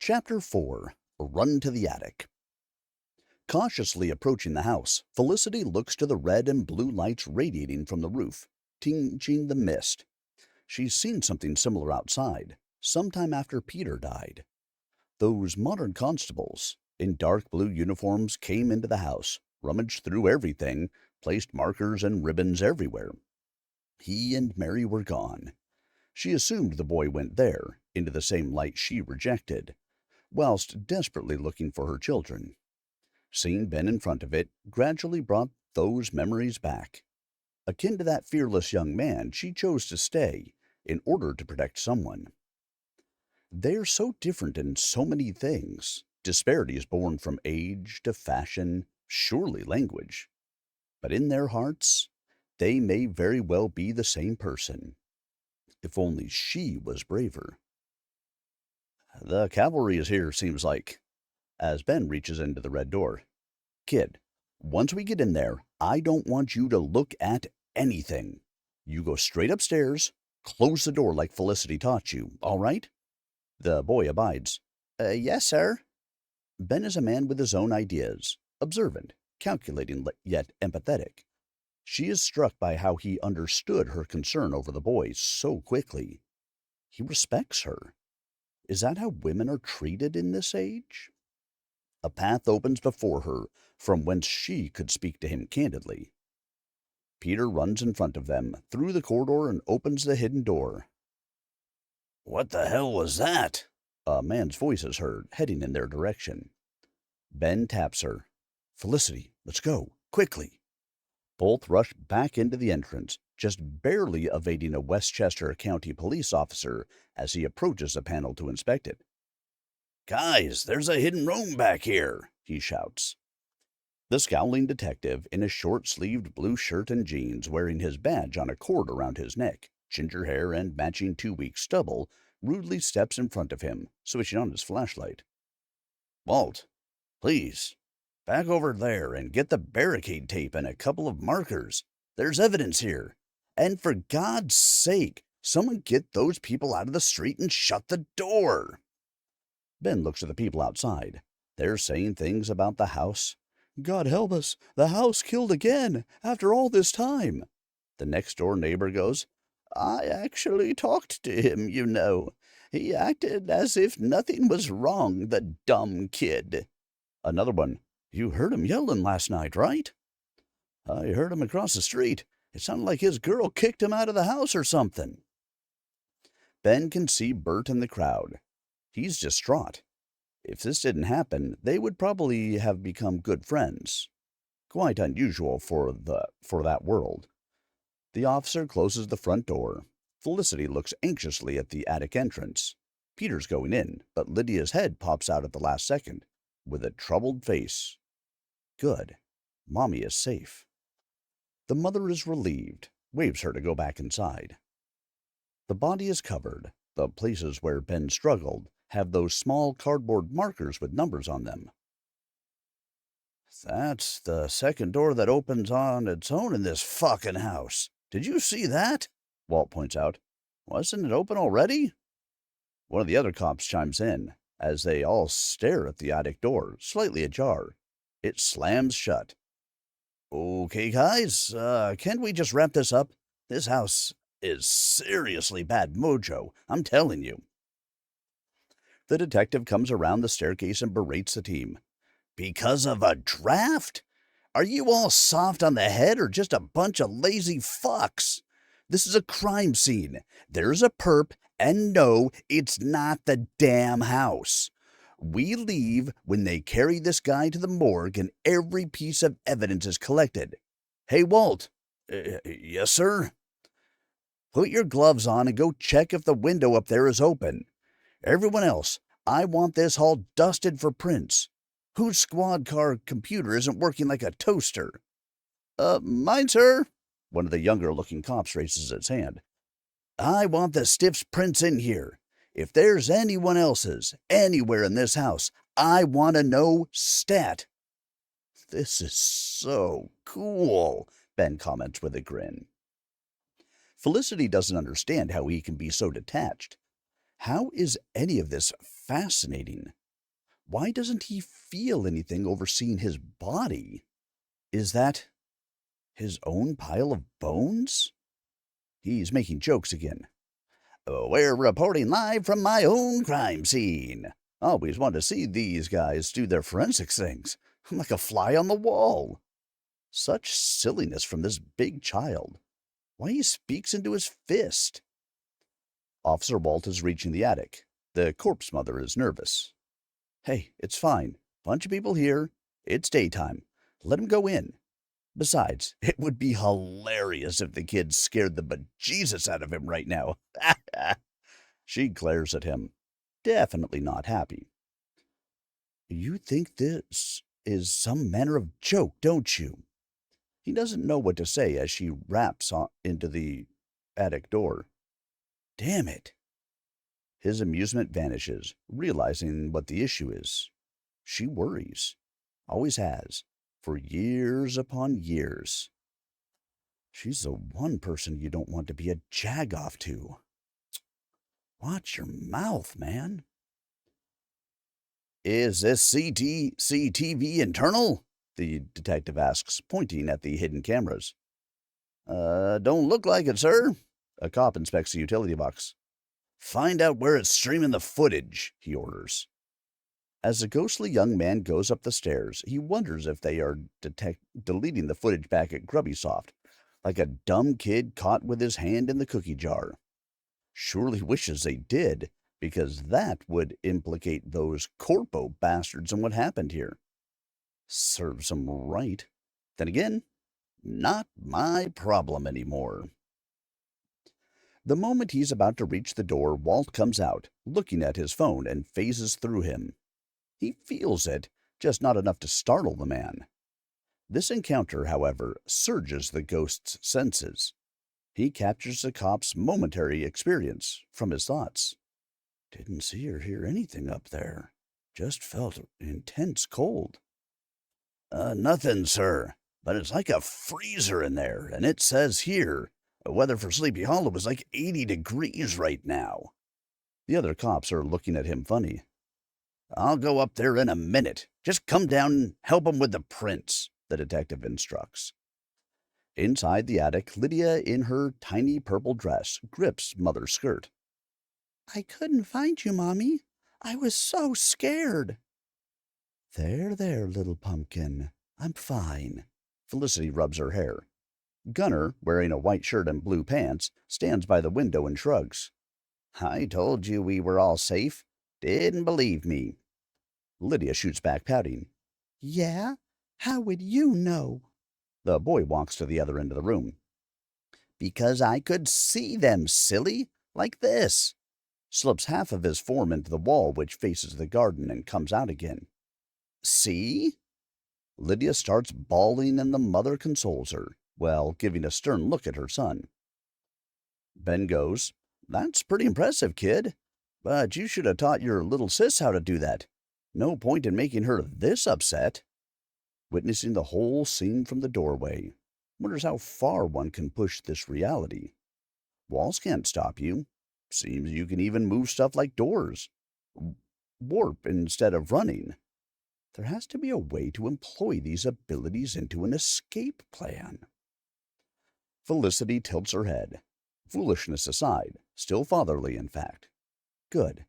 Chapter 4. Run to the Attic. Cautiously approaching the house, Felicity looks to the red and blue lights radiating from the roof, tinging the mist. She's seen something similar outside, sometime after Peter died. Those modern constables, in dark blue uniforms, came into the house, rummaged through everything, placed markers and ribbons everywhere. He and Mary were gone. She assumed the boy went there, into the same light she rejected, whilst desperately looking for her children. Seeing Ben in front of it gradually brought those memories back. Akin to that fearless young man, she chose to stay in order to protect someone. They're so different in so many things, disparities born from age to fashion, surely language. But in their hearts, they may very well be the same person. If only she was braver. The cavalry is here, seems like, as Ben reaches into the red door. Kid, once we get in there, I don't want you to look at anything. You go straight upstairs, close the door like Felicity taught you, all right? The boy abides. Yes, sir. Ben is a man with his own ideas, observant, calculating, yet empathetic. She is struck by how he understood her concern over the boy so quickly. He respects her. Is that how women are treated in this age? A path opens before her from whence she could speak to him candidly. Peter runs in front of them, through the corridor, and opens the hidden door. What the hell was that? A man's voice is heard, heading in their direction. Ben taps her. Felicity, let's go, quickly. Both rush back into the entrance, just barely evading a Westchester County police officer as he approaches the panel to inspect it. Guys, there's a hidden room back here, he shouts. The scowling detective, in a short-sleeved blue shirt and jeans, wearing his badge on a cord around his neck, ginger hair and matching 2-week stubble, rudely steps in front of him, switching on his flashlight. Walt, please, back over there and get the barricade tape and a couple of markers. There's evidence here. And for God's sake, someone get those people out of the street and shut the door. Ben looks at the people outside. They're saying things about the house. God help us, the house killed again, after all this time. The next-door neighbor goes, I actually talked to him, you know. He acted as if nothing was wrong, the dumb kid. Another one, you heard him yelling last night, right? I heard him across the street. It sounded like his girl kicked him out of the house or something. Ben can see Bert in the crowd. He's distraught. If this didn't happen, they would probably have become good friends. Quite unusual for that world. The officer closes the front door. Felicity looks anxiously at the attic entrance. Peter's going in, but Lydia's head pops out at the last second, with a troubled face. Good. Mommy is safe. The mother is relieved, waves her to go back inside. The body is covered. The places where Ben struggled have those small cardboard markers with numbers on them. That's the second door that opens on its own in this fucking house. Did you see that? Walt points out. Wasn't it open already? One of the other cops chimes in, as they all stare at the attic door, slightly ajar. It slams shut. Okay, guys, can't we just wrap this up? This house is seriously bad mojo, I'm telling you. The detective comes around the staircase and berates the team. Because of a draft? Are you all soft on the head or just a bunch of lazy fucks? This is a crime scene. There's a perp, and no, it's not the damn house. We leave when they carry this guy to the morgue and every piece of evidence is collected. Hey, Walt. Yes, sir? Put your gloves on and go check if the window up there is open. Everyone else, I want this hall dusted for prints. Whose squad car computer isn't working like a toaster? Mine, sir. One of the younger-looking cops raises its hand. I want the stiff's prints in here. If there's anyone else's, anywhere in this house, I want to know stat. This is so cool, Ben comments with a grin. Felicity doesn't understand how he can be so detached. How is any of this fascinating? Why doesn't he feel anything overseeing his body? Is that his own pile of bones? He's making jokes again. We're reporting live from my own crime scene. Always want to see these guys do their forensics things. I'm like a fly on the wall. Such silliness from this big child. Why he speaks into his fist. Officer Walt is reaching the attic. The corpse mother is nervous. Hey, it's fine. Bunch of people here. It's daytime. Let him go in. Besides, it would be hilarious if the kid scared the bejesus out of him right now. She glares at him, definitely not happy. You think this is some manner of joke, don't you? He doesn't know what to say as she raps into the attic door. Damn it. His amusement vanishes, realizing what the issue is. She worries. Always has. For years upon years. She's the one person you don't want to be a jag-off to. Watch your mouth, man. Is this CCTV internal? The detective asks, pointing at the hidden cameras. Don't look like it, sir. A cop inspects the utility box. Find out where it's streaming the footage, he orders. As the ghostly young man goes up the stairs, he wonders if they are deleting the footage back at Grubbysoft, like a dumb kid caught with his hand in the cookie jar. Surely wishes they did, because that would implicate those corpo bastards in what happened here. Serves them right. Then again, not my problem anymore. The moment he's about to reach the door, Walt comes out, looking at his phone, and phases through him. He feels it, just not enough to startle the man. This encounter, however, surges the ghost's senses. He captures the cop's momentary experience from his thoughts. Didn't see or hear anything up there. Just felt intense cold. Nothing, sir. But it's like a freezer in there, and it says here, the weather for Sleepy Hollow is like 80 degrees right now. The other cops are looking at him funny. I'll go up there in a minute. Just come down and help him with the prints, the detective instructs. Inside the attic, Lydia, in her tiny purple dress, grips Mother's skirt. I couldn't find you, Mommy. I was so scared. There, little pumpkin. I'm fine. Felicity rubs her hair. Gunner, wearing a white shirt and blue pants, stands by the window and shrugs. I told you we were all safe. Didn't believe me. Lydia shoots back, pouting. Yeah? How would you know? The boy walks to the other end of the room. Because I could see them, silly, like this. Slips half of his form into the wall which faces the garden and comes out again. See? Lydia starts bawling and the mother consoles her, while giving a stern look at her son. Ben goes, That's pretty impressive, kid. But you should have taught your little sis how to do that. No point in making her this upset. Witnessing the whole scene from the doorway, wonders how far one can push this reality. Walls can't stop you. Seems you can even move stuff like doors. Warp instead of running. There has to be a way to employ these abilities into an escape plan. Felicity tilts her head. Foolishness aside, still fatherly, in fact. Good.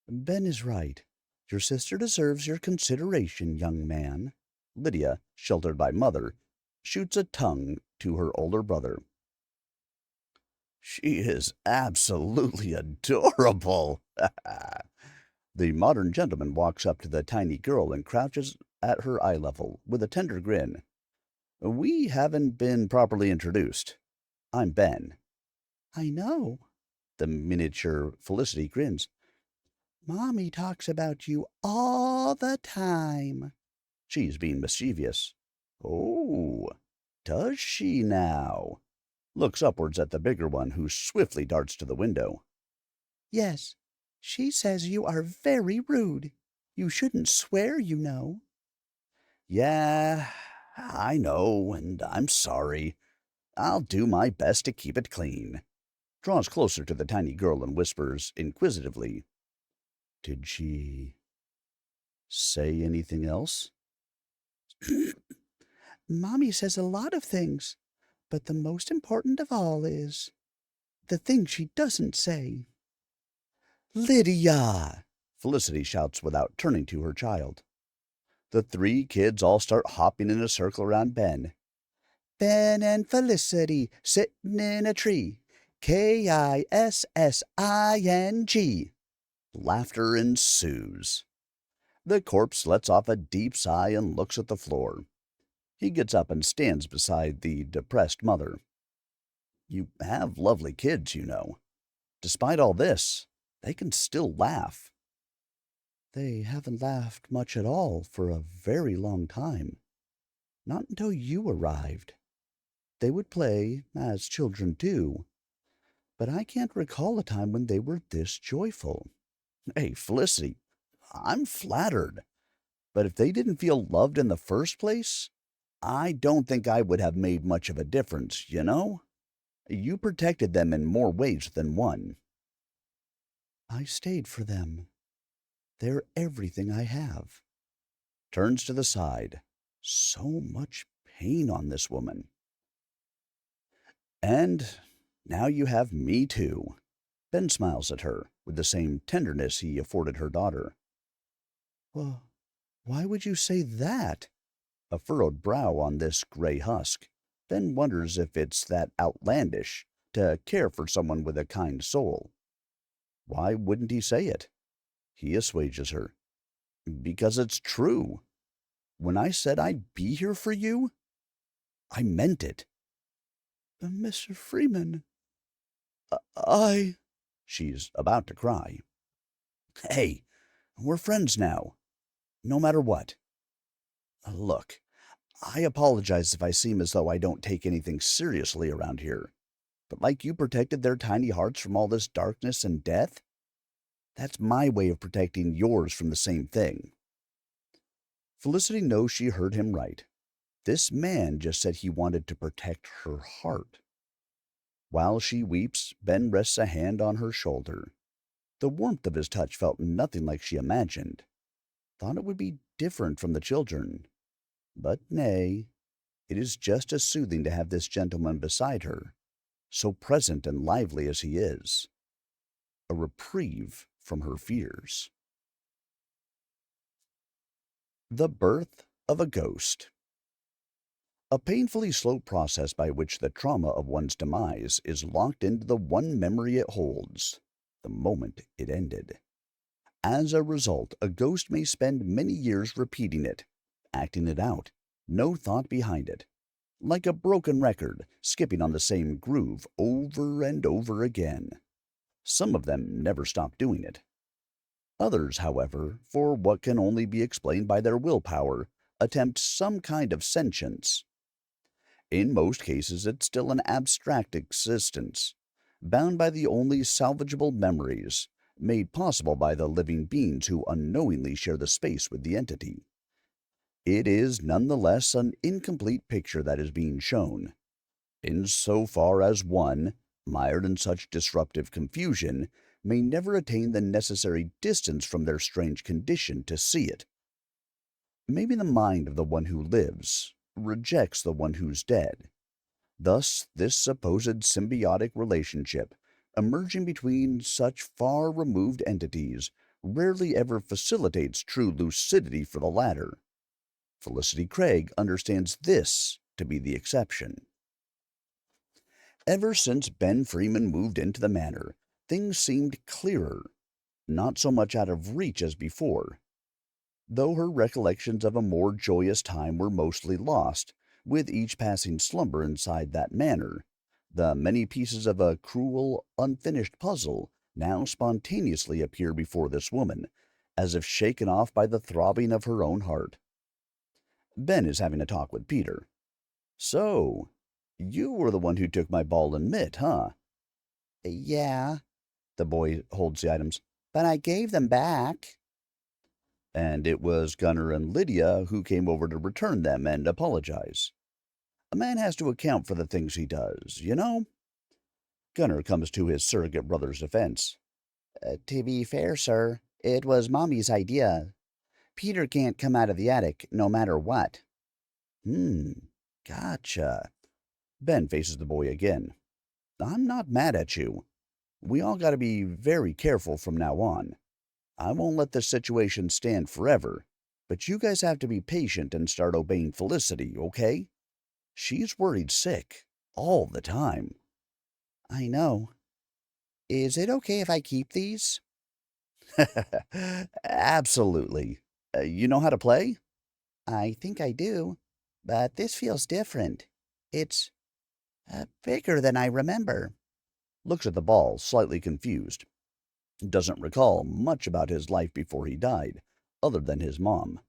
Ben is right. Your sister deserves your consideration, young man. Lydia, sheltered by Mother, shoots a tongue to her older brother. She is absolutely adorable. The modern gentleman walks up to the tiny girl and crouches at her eye level with a tender grin. We haven't been properly introduced. I'm Ben. I know. The miniature Felicity grins. Mommy talks about you all the time. She's being mischievous. Oh, does she now? Looks upwards at the bigger one, who swiftly darts to the window. Yes, she says you are very rude. You shouldn't swear, you know. Yeah, I know, and I'm sorry. I'll do my best to keep it clean. Draws closer to the tiny girl and whispers inquisitively. Did she Say anything else? Mommy says a lot of things, but the most important of all is the thing she doesn't say. Lydia! Felicity shouts without turning to her child. The three kids all start hopping in a circle around Ben. Ben and Felicity sitting in a tree. Kissing. Laughter ensues. The corpse lets off a deep sigh and looks at the floor. He gets up and stands beside the depressed mother. You have lovely kids, you know. Despite all this, they can still laugh. They haven't laughed much at all for a very long time. Not until you arrived. They would play, as children do, but I can't recall a time when they were this joyful. Hey, Felicity, I'm flattered. But if they didn't feel loved in the first place, I don't think I would have made much of a difference, you know? You protected them in more ways than one. I stayed for them. They're everything I have. Turns to the side. So much pain on this woman. And now you have me too. Ben smiles at her with the same tenderness he afforded her daughter. Well, why would you say that? A furrowed brow on this gray husk. Ben wonders if it's that outlandish to care for someone with a kind soul. Why wouldn't he say it? He assuages her. Because it's true. When I said I'd be here for you, I meant it. Mr. Freeman. I... She's about to cry. Hey, we're friends now. No matter what. Look, I apologize if I seem as though I don't take anything seriously around here. But like you protected their tiny hearts from all this darkness and death, that's my way of protecting yours from the same thing. Felicity knows she heard him right. This man just said he wanted to protect her heart. While she weeps, Ben rests a hand on her shoulder. The warmth of his touch felt nothing like she imagined. Thought it would be different from the children. But nay, it is just as soothing to have this gentleman beside her, so present and lively as he is. A reprieve from her fears. The birth of a ghost. A painfully slow process by which the trauma of one's demise is locked into the one memory it holds, the moment it ended. As a result, a ghost may spend many years repeating it, acting it out, no thought behind it, like a broken record, skipping on the same groove over and over again. Some of them never stop doing it. Others, however, for what can only be explained by their willpower, attempt some kind of sentience. In most cases, it's still an abstract existence, bound by the only salvageable memories, made possible by the living beings who unknowingly share the space with the entity. It is nonetheless an incomplete picture that is being shown, insofar as one, mired in such disruptive confusion, may never attain the necessary distance from their strange condition to see it. Maybe the mind of the one who lives rejects the one who's dead. Thus, this supposed symbiotic relationship, emerging between such far removed entities, rarely ever facilitates true lucidity for the latter. Felicity Craig understands this to be the exception. Ever since Ben Freeman moved into the manor, things seemed clearer, not so much out of reach as before. Though her recollections of a more joyous time were mostly lost, with each passing slumber inside that manor, the many pieces of a cruel, unfinished puzzle now spontaneously appear before this woman, as if shaken off by the throbbing of her own heart. Ben is having a talk with Peter. So, you were the one who took my ball and mitt, huh? Yeah, The boy holds the items. but I gave them back. And it was Gunnar and Lydia who came over to return them and apologize. A man has to account for the things he does, you know? Gunnar comes to his surrogate brother's defense. To be fair, sir, it was Mommy's idea. Peter can't come out of the attic no matter what. Hmm, gotcha. Ben faces the boy again. I'm not mad at you. We all gotta be very careful from now on. I won't let this situation stand forever, but you guys have to be patient and start obeying Felicity, okay? She's worried sick all the time. I know. Is it okay if I keep these? Absolutely. You know how to play? I think I do, but this feels different. It's bigger than I remember. Looks at the ball, slightly confused. Doesn't recall much about his life before he died, other than his mom.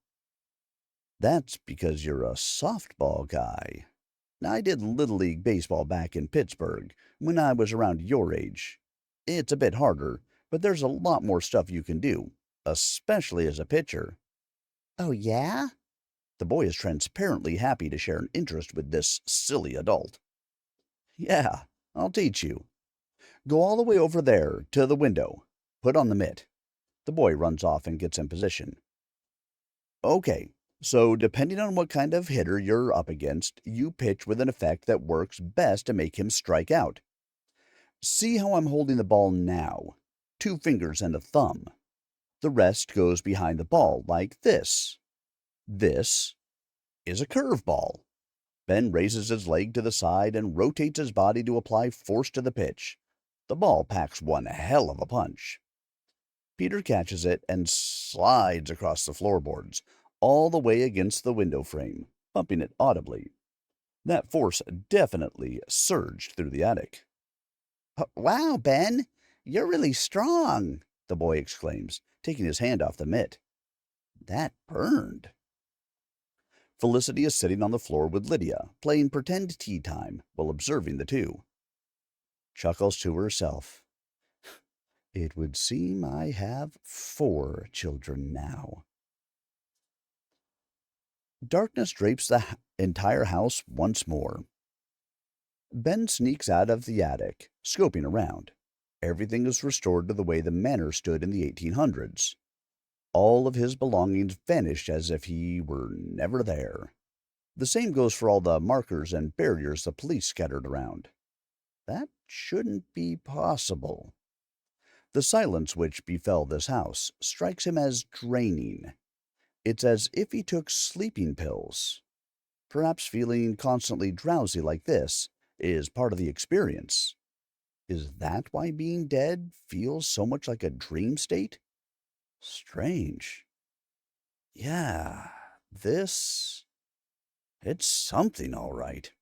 That's because you're a softball guy. I did Little League baseball back in Pittsburgh when I was around your age. It's a bit harder, but there's a lot more stuff you can do, especially as a pitcher. Oh, yeah? The boy is transparently happy to share an interest with this silly adult. Yeah, I'll teach you. Go all the way over there to the window. Put on the mitt. The boy runs off and gets in position. Okay, so depending on what kind of hitter you're up against, you pitch with an effect that works best to make him strike out. See how I'm holding the ball now? 2 fingers and a thumb. The rest goes behind the ball like this. This is a curveball. Ben raises his leg to the side and rotates his body to apply force to the pitch. The ball packs one hell of a punch. Peter catches it and slides across the floorboards, all the way against the window frame, bumping it audibly. That force definitely surged through the attic. Wow, Ben, you're really strong, The boy exclaims, taking his hand off the mitt. That burned. Felicity is sitting on the floor with Lydia, playing pretend tea time while observing the two. Chuckles to herself. It would seem I have 4 children now. Darkness drapes the entire house once more. Ben sneaks out of the attic, scoping around. Everything is restored to the way the manor stood in the 1800s. All of his belongings vanished as if he were never there. The same goes for all the markers and barriers the police scattered around. That shouldn't be possible. The silence which befell this house strikes him as draining. It's as if he took sleeping pills. Perhaps feeling constantly drowsy like this is part of the experience. Is that why being dead feels so much like a dream state? Strange. Yeah, this. It's something, all right.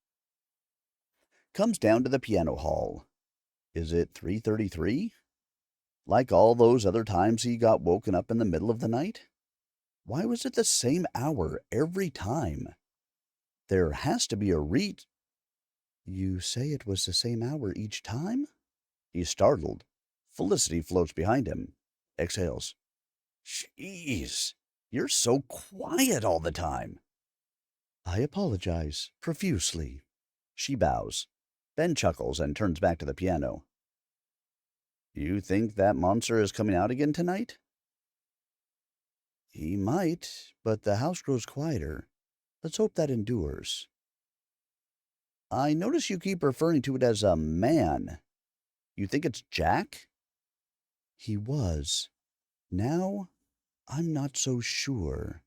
Comes down to the piano hall. Is it 3:33? Like all those other times he got woken up in the middle of the night? Why was it the same hour every time? There has to be a You say it was the same hour each time? He's startled. Felicity floats behind him. Exhales. Jeez, you're so quiet all the time. I apologize profusely. She bows. Ben chuckles and turns back to the piano. You think that monster is coming out again tonight? He might, but the house grows quieter. Let's hope that endures. I notice you keep referring to it as a man. You think it's Jack? He was. Now, I'm not so sure.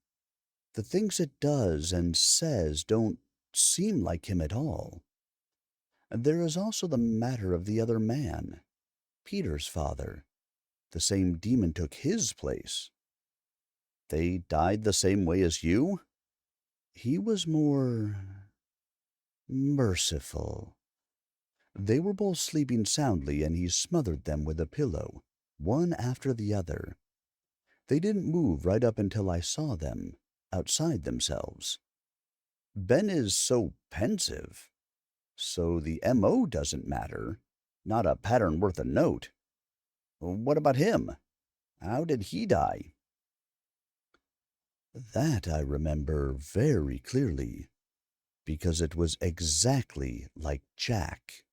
The things it does and says don't seem like him at all. There is also the matter of the other man, Peter's father. The same demon took his place. They died the same way as you? He was more merciful. They were both sleeping soundly, and he smothered them with a pillow, one after the other. They didn't move right up until I saw them, outside themselves. Ben is so pensive. So the M.O. doesn't matter. Not a pattern worth a note. What about him? How did he die? That I remember very clearly, because it was exactly like Jack.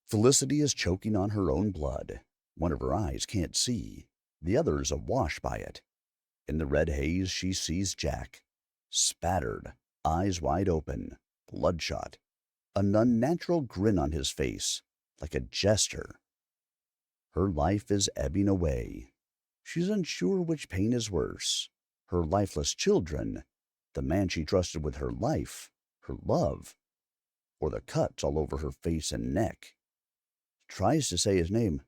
Felicity is choking on her own blood. One of her eyes can't see. The others awash by it. In the red haze, she sees Jack, spattered, eyes wide open, bloodshot, an unnatural grin on his face, like a jester. Her life is ebbing away. She's unsure which pain is worse, her lifeless children, the man she trusted with her life, her love, or the cuts all over her face and neck. Tries to say his name.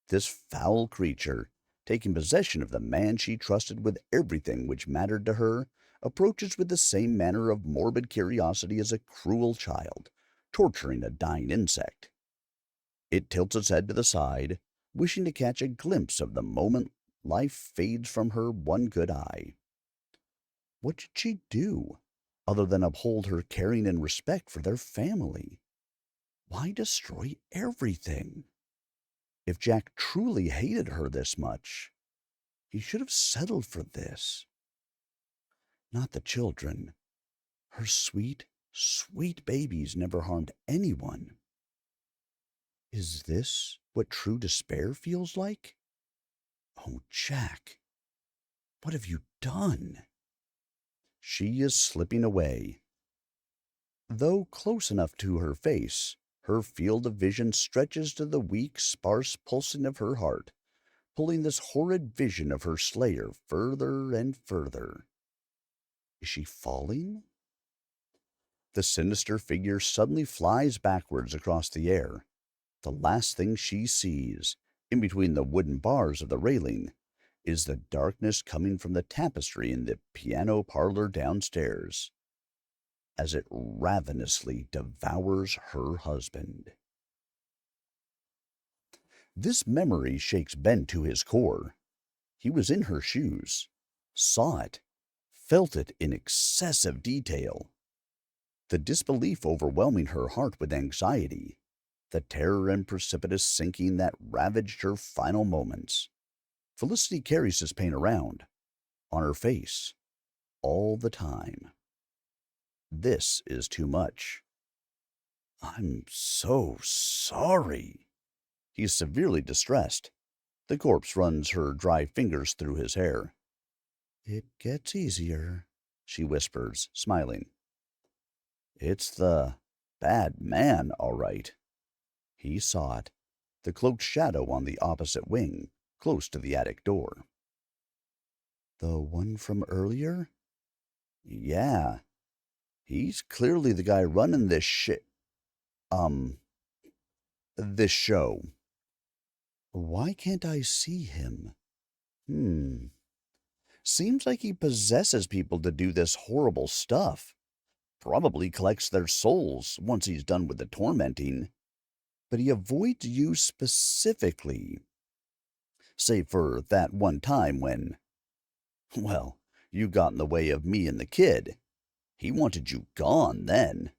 This foul creature, taking possession of the man she trusted with everything which mattered to her, approaches with the same manner of morbid curiosity as a cruel child, torturing a dying insect. It tilts its head to the side, wishing to catch a glimpse of the moment life fades from her one good eye. What did she do, other than uphold her caring and respect for their family? Why destroy everything? If Jack truly hated her this much, he should have settled for this. Not the children. Her sweet, sweet babies never harmed anyone. Is this what true despair feels like? Oh, Jack, what have you done? She is slipping away. Though close enough to her face, her field of vision stretches to the weak, sparse pulsing of her heart, pulling this horrid vision of her slayer further and further. Is she falling? The sinister figure suddenly flies backwards across the air. The last thing she sees, in between the wooden bars of the railing, is the darkness coming from the tapestry in the piano parlor downstairs, as it ravenously devours her husband. This memory shakes Ben to his core. He was in her shoes, saw it, felt it in excessive detail. The disbelief overwhelming her heart with anxiety, the terror and precipitous sinking that ravaged her final moments. Felicity carries this pain around, on her face, all the time. This is too much. I'm so sorry. He's severely distressed. The corpse runs her dry fingers through his hair. It gets easier, she whispers, smiling. It's the bad man, all right. He saw it, the cloaked shadow on the opposite wing, close to the attic door. The one from earlier? Yeah. He's clearly the guy running this show. Why can't I see him? Seems like he possesses people to do this horrible stuff. Probably collects their souls once he's done with the tormenting. But he avoids you specifically. Save for that one time when, well, you got in the way of me and the kid. He wanted you gone then.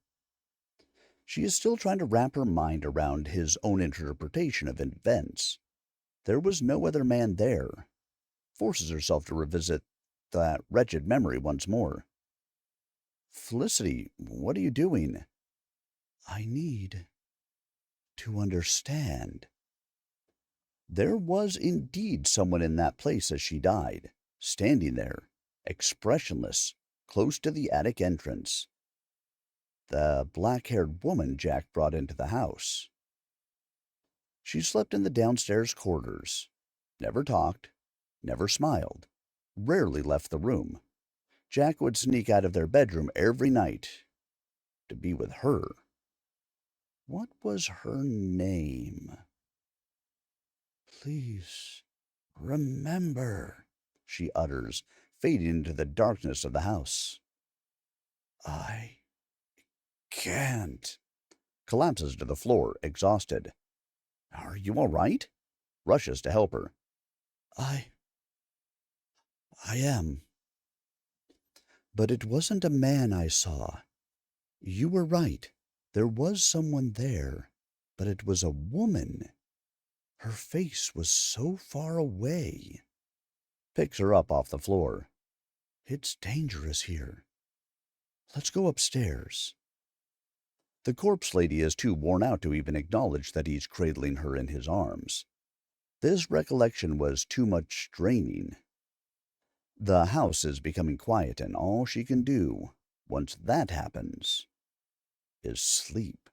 She is still trying to wrap her mind around his own interpretation of events. There was no other man there. Forces herself to revisit that wretched memory once more. Felicity, what are you doing? I need to understand. There was indeed someone in that place as she died, standing there, expressionless, close to the attic entrance. The black-haired woman Jack brought into the house. She slept in the downstairs quarters, never talked, never smiled, rarely left the room. Jack would sneak out of their bedroom every night to be with her. What was her name? Please remember, she utters, fading into the darkness of the house. I can't. Collapses to the floor, exhausted. Are you all right? Rushes to help her. I am. But it wasn't a man I saw. You were right. There was someone there, but it was a woman. Her face was so far away. Picks her up off the floor. It's dangerous here. Let's go upstairs. The corpse lady is too worn out to even acknowledge that he's cradling her in his arms. This recollection was too much straining. The house is becoming quiet, and all she can do, once that happens, is sleep.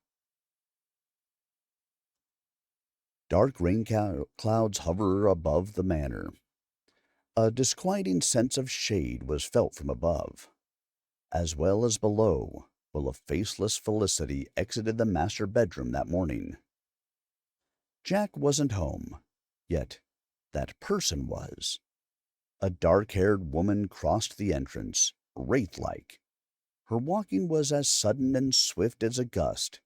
Dark rain clouds hover above the manor. A disquieting sense of shade was felt from above, as well as below, while a faceless Felicity exited the master bedroom that morning. Jack wasn't home, yet that person was. A dark-haired woman crossed the entrance, wraith-like. Her walking was as sudden and swift as a gust.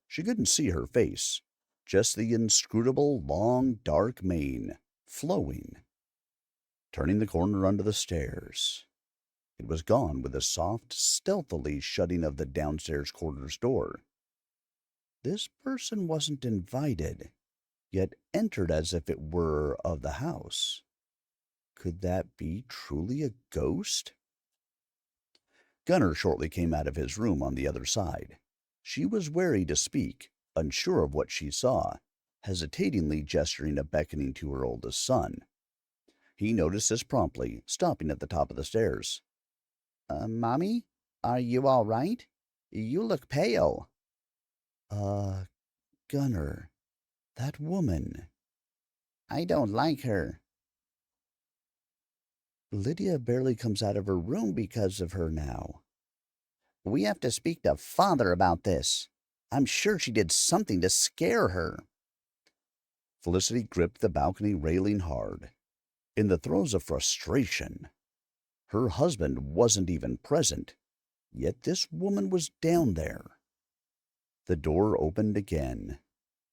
She couldn't see her face, just the inscrutable, long, dark mane, flowing. Turning the corner under the stairs, it was gone with a soft, stealthily shutting of the downstairs quarters door. This person wasn't invited, yet entered as if it were of the house. Could that be truly a ghost? Gunner shortly came out of his room on the other side. She was wary to speak, unsure of what she saw, hesitatingly gesturing a beckoning to her oldest son. He noticed this promptly, stopping at the top of the stairs. Mommy, are you all right? You look pale. Gunner, that woman. I don't like her. Lydia barely comes out of her room because of her now. We have to speak to Father about this. I'm sure she did something to scare her. Felicity gripped the balcony railing hard. In the throes of frustration, her husband wasn't even present, yet this woman was down there. The door opened again.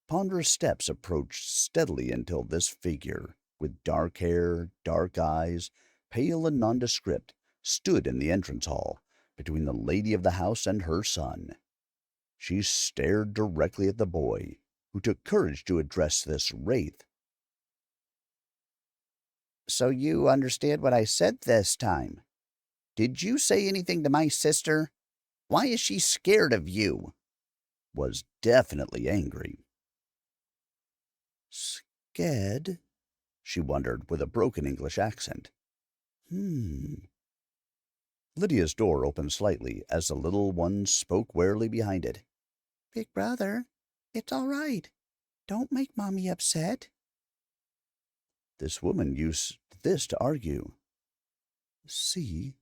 Ponderous steps approached steadily until this figure, with dark hair, dark eyes, pale and nondescript, stood in the entrance hall, between the lady of the house and her son. She stared directly at the boy, who took courage to address this wraith. So you understand what I said this time? Did you say anything to my sister? Why is she scared of you? Was definitely angry. Scared? She wondered with a broken English accent. Lydia's door opened slightly as the little one spoke warily behind it. Big brother, it's all right. Don't make Mommy upset. This woman used this to argue. See,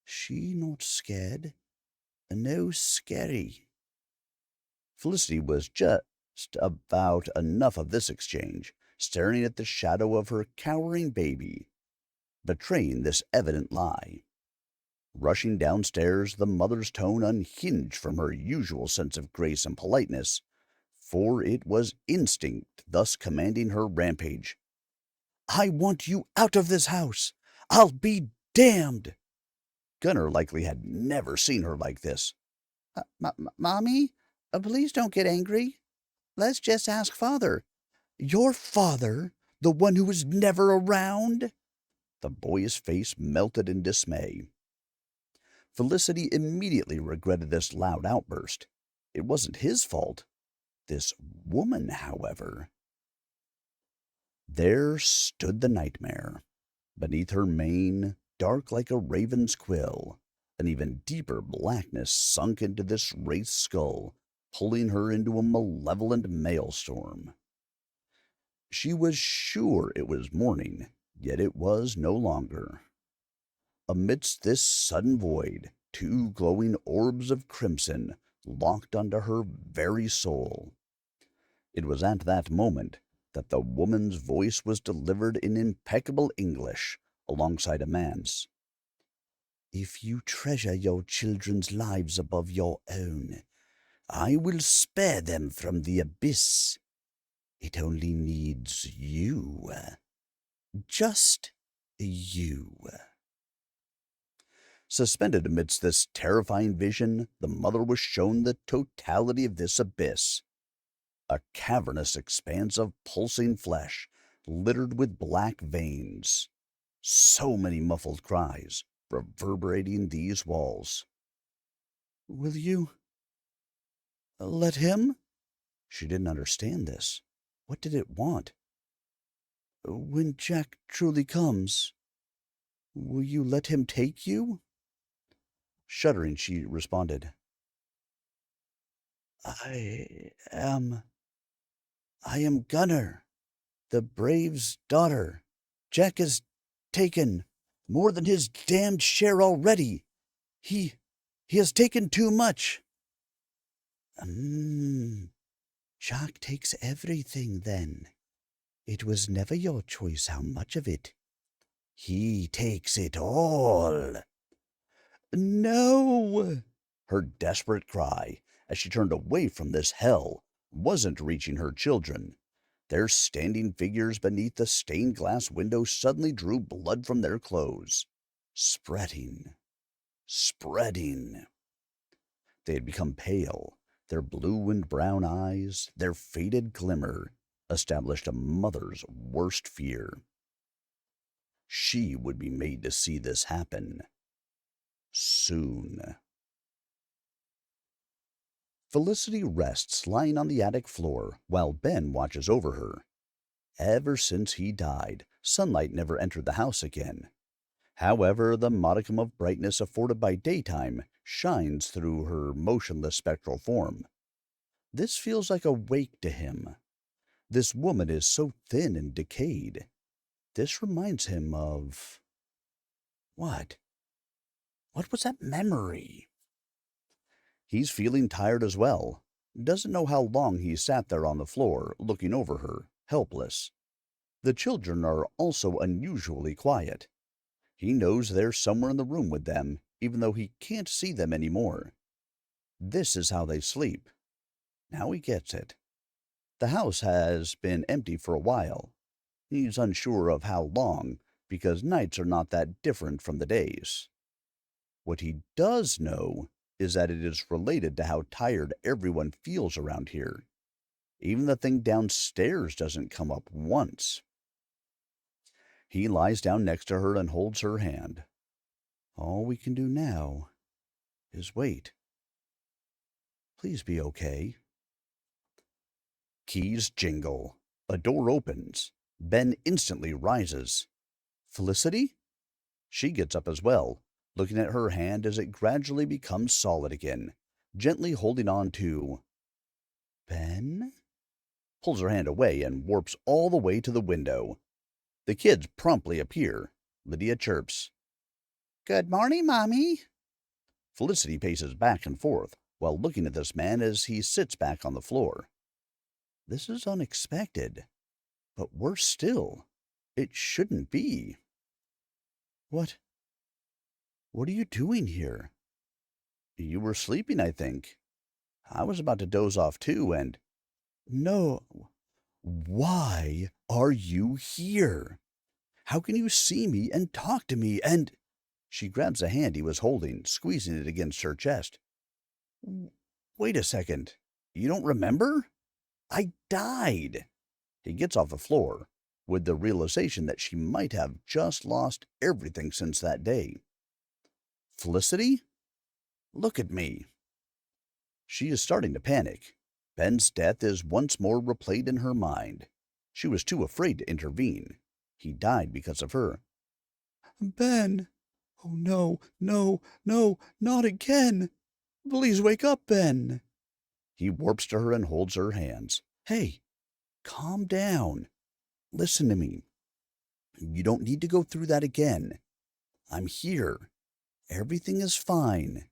she not scared. No scary. Felicity was just about enough of this exchange, staring at the shadow of her cowering baby, betraying this evident lie. Rushing downstairs, the mother's tone unhinged from her usual sense of grace and politeness, for it was instinct thus commanding her rampage. I want you out of this house! I'll be damned! Gunner likely had never seen her like this. Mommy, please don't get angry. Let's just ask Father. Your father? The one who was never around? The boy's face melted in dismay. Felicity immediately regretted this loud outburst. It wasn't his fault. This woman, however. There stood the nightmare. Beneath her mane, dark like a raven's quill, an even deeper blackness sunk into this wraith's skull, pulling her into a malevolent maelstrom. She was sure it was morning, yet it was no longer. Amidst this sudden void, two glowing orbs of crimson locked onto her very soul. It was at that moment that the woman's voice was delivered in impeccable English alongside a man's. If you treasure your children's lives above your own, I will spare them from the abyss. It only needs you. Just you. Suspended amidst this terrifying vision, the mother was shown the totality of this abyss. A cavernous expanse of pulsing flesh, littered with black veins. So many muffled cries, reverberating these walls. Will you Let him? She didn't understand this. What did it want? When Jack truly comes, will you let him take you? Shuddering, she responded, I am. I am Gunner, the Brave's daughter. Jack has taken more than his damned share already. He he has taken too much. Mm, Jack takes everything then. It was never your choice how much of it. He takes it all. No! Her desperate cry, as she turned away from this hell, wasn't reaching her children. Their standing figures beneath the stained glass window suddenly drew blood from their clothes. Spreading, spreading. They had become pale. Their blue and brown eyes, their faded glimmer, established a mother's worst fear. She would be made to see this happen. Soon. Felicity rests lying on the attic floor while Ben watches over her. Ever since he died, sunlight never entered the house again. However, the modicum of brightness afforded by daytime shines through her motionless spectral form. This feels like a wake to him. This woman is so thin and decayed. This reminds him of... What? What was that memory? He's feeling tired as well. Doesn't know how long he sat there on the floor, looking over her, helpless. The children are also unusually quiet. He knows they're somewhere in the room with them, even though he can't see them anymore. This is how they sleep. Now he gets it. The house has been empty for a while. He's unsure of how long, because nights are not that different from the days. What he does know is that it is related to how tired everyone feels around here. Even the thing downstairs doesn't come up once. He lies down next to her and holds her hand. All we can do now is wait. Please be okay. Keys jingle. A door opens. Ben instantly rises. Felicity? She gets up as well, looking at her hand as it gradually becomes solid again, gently holding on to... Ben? Pulls her hand away and warps all the way to the window. The kids promptly appear. Lydia chirps, "Good morning, Mommy." Felicity paces back and forth while looking at this man as he sits back on the floor. This is unexpected, but worse still, it shouldn't be. What are you doing here? You were sleeping, I think. I was about to doze off too, and... No. Why are you here? How can you see me and talk to me and... She grabs a hand he was holding, squeezing it against her chest. Wait a second. You don't remember? I died. He gets off the floor, with the realization that she might have just lost everything since that day. Felicity? Look at me. She is starting to panic. Ben's death is once more replayed in her mind. She was too afraid to intervene. He died because of her. Ben! Oh, no, no, no, not again! Please wake up, Ben! He warps to her and holds her hands. Hey, calm down. Listen to me. You don't need to go through that again. I'm here. Everything is fine.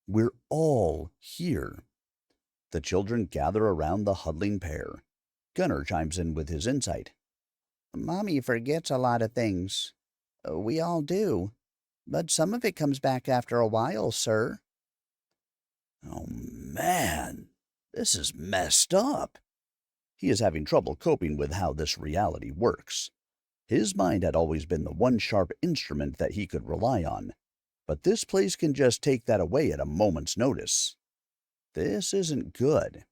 We're all here. The children gather around the huddling pair. Gunnar chimes in with his insight. Mommy forgets a lot of things. We all do. But some of it comes back after a while, sir. Oh, man. This is messed up. He is having trouble coping with how this reality works. His mind had always been the one sharp instrument that he could rely on, but this place can just take that away at a moment's notice. This isn't good.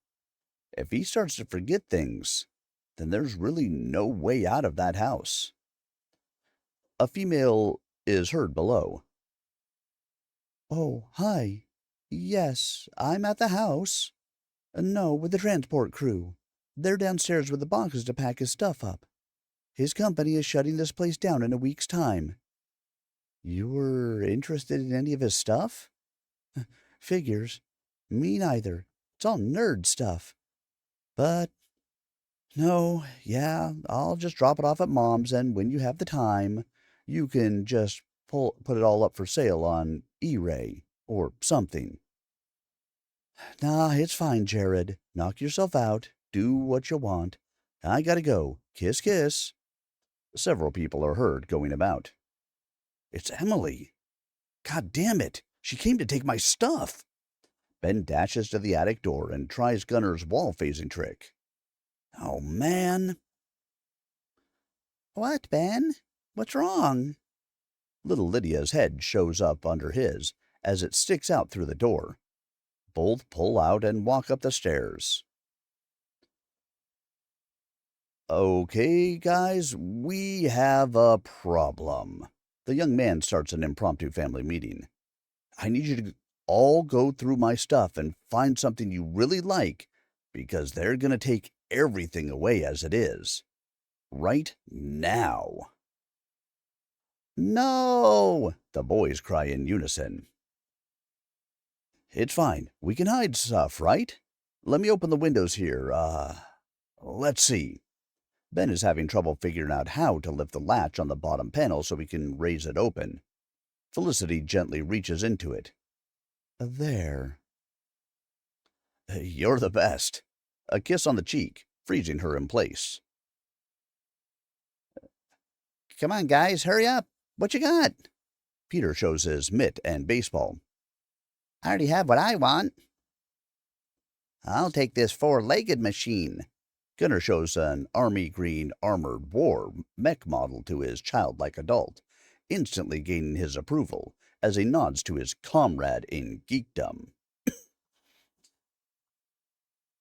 If he starts to forget things, then there's really no way out of that house. A female is heard below. Oh, hi. Yes, I'm at the house. No, with the transport crew. They're downstairs with the boxes to pack his stuff up. His company is shutting this place down in a week's time. You were interested in any of his stuff? Figures. Me neither. It's all nerd stuff. But no, yeah, I'll just drop it off at Mom's, and when you have the time, you can just put it all up for sale on E-Ray or something. Nah, it's fine, Jared. Knock yourself out. Do what you want. I gotta go. Kiss, kiss. Several people are heard going about. It's Emily. God damn it. She came to take my stuff. Ben dashes to the attic door and tries Gunner's wall-phasing trick. Oh, man. What, Ben? What's wrong? Little Lydia's head shows up under his as it sticks out through the door. Both pull out and walk up the stairs. Okay, guys, we have a problem. The young man starts an impromptu family meeting. I need you to all go through my stuff and find something you really like, because they're going to take everything away as it is. Right now. No! The boys cry in unison. It's fine. We can hide stuff, right? Let me open the windows here. Let's see. Ben is having trouble figuring out how to lift the latch on the bottom panel so he can raise it open. Felicity gently reaches into it. There. You're the best. A kiss on the cheek, freezing her in place. Come on, guys, hurry up. What you got? Peter shows his mitt and baseball. I already have what I want. I'll take this four-legged machine. Gunner shows an army green armored war mech model to his childlike adult, instantly gaining his approval as he nods to his comrade in geekdom.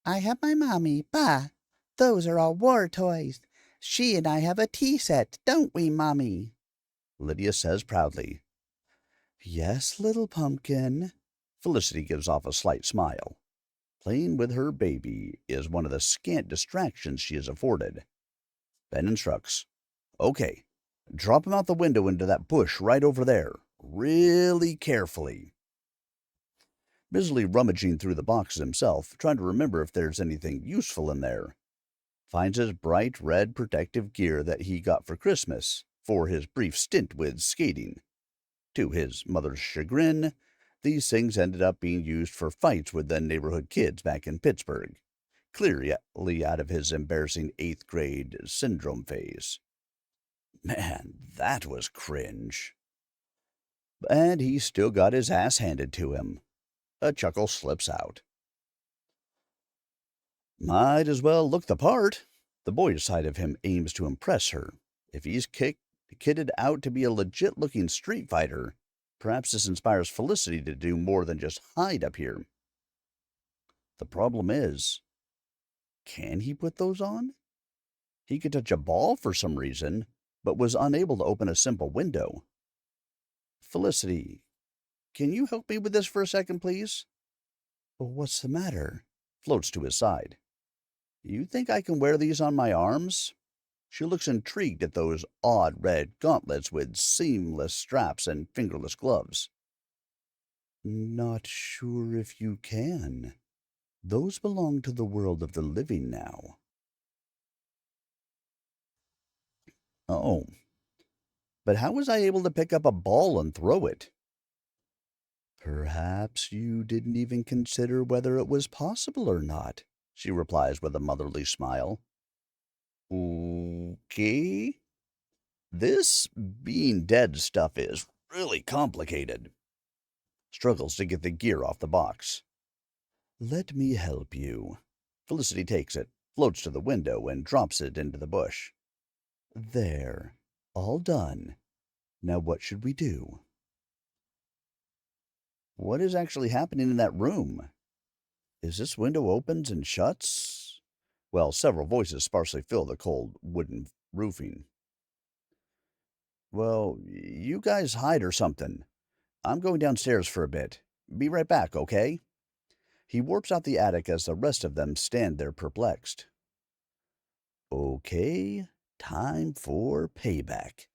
I have my mommy. Bah! Those are all war toys. She and I have a tea set, don't we, Mommy? Lydia says proudly. Yes, little pumpkin. Felicity gives off a slight smile. Playing with her baby is one of the scant distractions she is afforded. Ben instructs. Okay, drop him out the window into that bush right over there. Really carefully. Busily rummaging through the boxes himself, trying to remember if there's anything useful in there. Finds his bright red protective gear that he got for Christmas for his brief stint with skating. To his mother's chagrin, these things ended up being used for fights with the neighborhood kids back in Pittsburgh, clearly out of his embarrassing 8th grade syndrome phase. Man, that was cringe. And he still got his ass handed to him. A chuckle slips out. Might as well look the part. The boy's side of him aims to impress her. If he's kitted out to be a legit-looking street fighter, perhaps this inspires Felicity to do more than just hide up here. The problem is, can he put those on? He could touch a ball for some reason, but was unable to open a simple window. Felicity, can you help me with this for a second, please? What's the matter? Floats to his side. You think I can wear these on my arms? She looks intrigued at those odd red gauntlets with seamless straps and fingerless gloves. Not sure if you can. Those belong to the world of the living now. Oh, but how was I able to pick up a ball and throw it? Perhaps you didn't even consider whether it was possible or not, she replies with a motherly smile. Okay. This being dead stuff is really complicated. Struggles to get the gear off the box. Let me help you. Felicity takes it, floats to the window, and drops it into the bush. There. All done. Now what should we do? What is actually happening in that room? Is this window opens and shuts? Well, several voices sparsely fill the cold wooden roofing. Well, you guys hide or something. I'm going downstairs for a bit. Be right back, okay? He warps out the attic as the rest of them stand there perplexed. Okay, time for payback.